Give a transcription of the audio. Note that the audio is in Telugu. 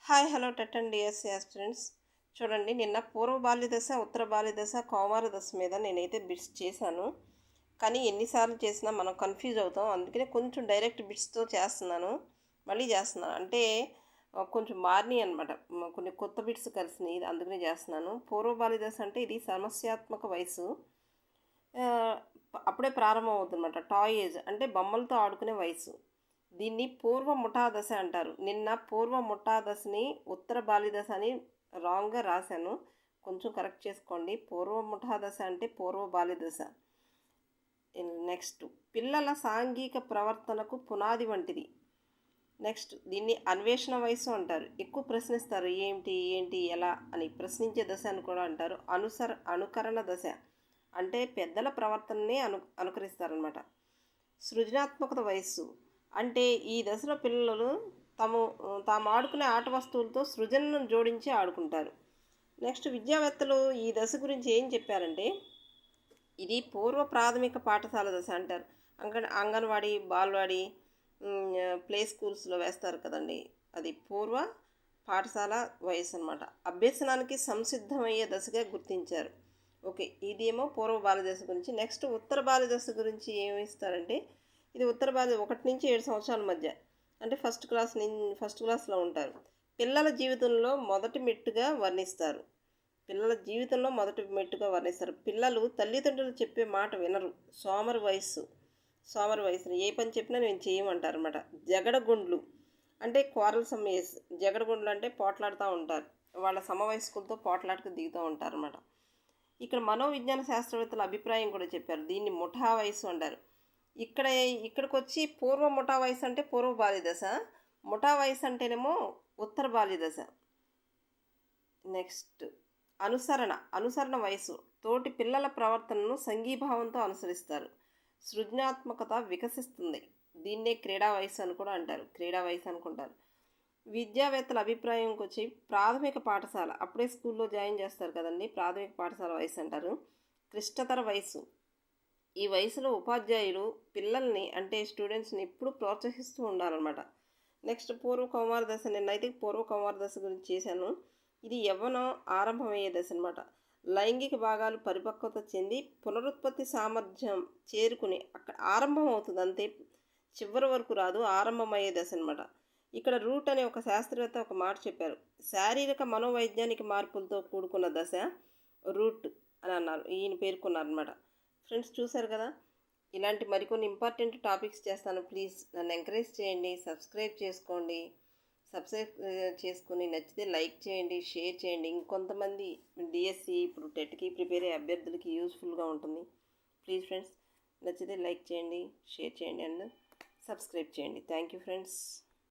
Hi hello TET and DSC aspirants. చూడండి, నిన్న పూర్వ బాల్య దశ, ఉత్తర బాల్య దశ, కౌమార దశ మీద నేనైతే బిట్స్ చేశాను. కానీ ఎన్నిసార్లు చేసినా మనం కన్ఫ్యూజ్ అవుతాం. అందుకనే కొంచెం డైరెక్ట్ బిట్స్తో చేస్తున్నాను, మళ్ళీ చేస్తున్నాను. అంటే కొంచెం మారినాయి అనమాట, కొన్ని కొత్త బిట్స్ కలిసినాయి, అందుకనే చేస్తున్నాను. పూర్వ బాల్య దశ అంటే ఇది సమస్యాత్మక వయసు. ఆ, అప్పుడే ప్రారంభం అవుతుందన్నమాట. టాయ్ ఏజ్ అంటే బొమ్మలతో ఆడుకునే వయసు. దీన్ని పూర్వ ముఠా దశ అంటారు. నిన్న పూర్వ ముఠా దశని ఉత్తర బాల్య దశ అని రాంగ్గా రాశాను, కొంచెం కరెక్ట్ చేసుకోండి. పూర్వ ముఠా దశ అంటే పూర్వ బాల్య దశ. నెక్స్ట్, పిల్లల సాంఘిక ప్రవర్తనకు పునాది వంటిది. నెక్స్ట్, దీన్ని అన్వేషణ వయసు అంటారు. ఎక్కువ ప్రశ్నిస్తారు, ఏంటి ఏంటి ఎలా అని ప్రశ్నించే దశ అని కూడా అంటారు. అనుకరణ దశ అంటే పెద్దల ప్రవర్తనని అనుకరిస్తారనమాట. సృజనాత్మకత వయస్సు అంటే ఈ దశలో పిల్లలు తాము ఆడుకునే ఆట వస్తువులతో సృజనను జోడించి ఆడుకుంటారు. నెక్స్ట్, విద్యావేత్తలు ఈ దశ గురించి ఏం చెప్పారంటే ఇది పూర్వ ప్రాథమిక పాఠశాల దశ అంటారు. అంగన్వాడీ, బాల్వాడి, ప్లే స్కూల్స్లో వేస్తారు కదండి, అది పూర్వ పాఠశాల వయసు అనమాట. అభ్యసనానికి సంసిద్ధమయ్యే దశగా గుర్తించారు. ఓకే, ఇదేమో పూర్వ బాల్య దశ గురించి. నెక్స్ట్, ఉత్తర బాల్య దశ గురించి ఏమి ఇస్తారంటే ఇది ఉత్తర బాల్య 1 నుంచి 7 సంవత్సరాల మధ్య, అంటే ఫస్ట్ క్లాస్లో ఉంటారు. పిల్లల జీవితంలో మొదటి మెట్టుగా వర్ణిస్తారు. పిల్లలు తల్లిదండ్రులు చెప్పే మాట వినరు. సోమరి వయసు ఏ పని చెప్పినా నేను చేయమంటారు అనమాట. జగడగుండ్లు అంటే క్వారల్సమ్ ఏజ్. జగడగుండ్లు అంటే పోట్లాడుతూ ఉంటారు, వాళ్ళ సమవయస్కులతో పోట్లాటకు దిగుతూ ఉంటారు అనమాట. ఇక్కడ మనోవిజ్ఞాన శాస్త్రవేత్తల అభిప్రాయం కూడా చెప్పారు. దీన్ని ముఠా వయసు అంటారు. ఇక్కడికి వచ్చి పూర్వ ముఠా వయసు అంటే పూర్వ బాల్య దశ, ముఠా వయసు అంటేనేమో ఉత్తర బాల్య దశ. నెక్స్ట్, అనుసరణ వయసు. తోటి పిల్లల ప్రవర్తనను సంఘీభావంతో అనుసరిస్తారు. సృజనాత్మకత వికసిస్తుంది. దీన్నే క్రీడా వయసు అని కూడా అంటారు, క్రీడా వయసు అనుకుంటారు. విద్యావేత్తల అభిప్రాయంకి వచ్చి ప్రాథమిక పాఠశాల, అప్పుడే స్కూల్లో జాయిన్ చేస్తారు కదండి, ప్రాథమిక పాఠశాల వయసు అంటారు. క్లిష్టతర వయసు. ఈ వయసులో ఉపాధ్యాయులు పిల్లల్ని అంటే స్టూడెంట్స్ని ఎప్పుడు ప్రోత్సహిస్తూ ఉండాలన్నమాట. నెక్స్ట్, పూర్వ కౌమార దశ. నిన్నైతే పూర్వ కౌమార దశ గురించి చేశాను. ఇది యవ్వనం ఆరంభమయ్యే దశ అనమాట. లైంగిక భాగాలు పరిపక్వత చెంది పునరుత్పత్తి సామర్థ్యం చేరుకుని అక్కడ ఆరంభం అవుతుంది, అంతే, చివరి వరకు రాదు, ఆరంభమయ్యే దశ అనమాట. ఇక్కడ రూట్ అనే ఒక శాస్త్రవేత్త ఒక మాట చెప్పారు. శారీరక మనోవైజ్ఞానిక మార్పులతో కూడుకున్న దశ రూట్ అని అన్నారు, ఈయన పేర్కొన్నారనమాట. ఫ్రెండ్స్, చూశారు కదా, ఇలాంటి మరికొన్ని ఇంపార్టెంట్ టాపిక్స్ చేస్తాను. ప్లీజ్ నన్ను ఎంకరేజ్ చేయండి, సబ్స్క్రైబ్ చేసుకొని నచ్చితే లైక్ చేయండి, షేర్ చేయండి. ఇంకొంతమంది డిఎస్సి ఇప్పుడు టెట్కి ప్రిపేర్ అయ్యే అభ్యర్థులకి యూస్ఫుల్గా ఉంటుంది. ప్లీజ్ ఫ్రెండ్స్, నచ్చితే లైక్ చేయండి, షేర్ చేయండి అండ్ సబ్స్క్రైబ్ చేయండి. Thank you friends.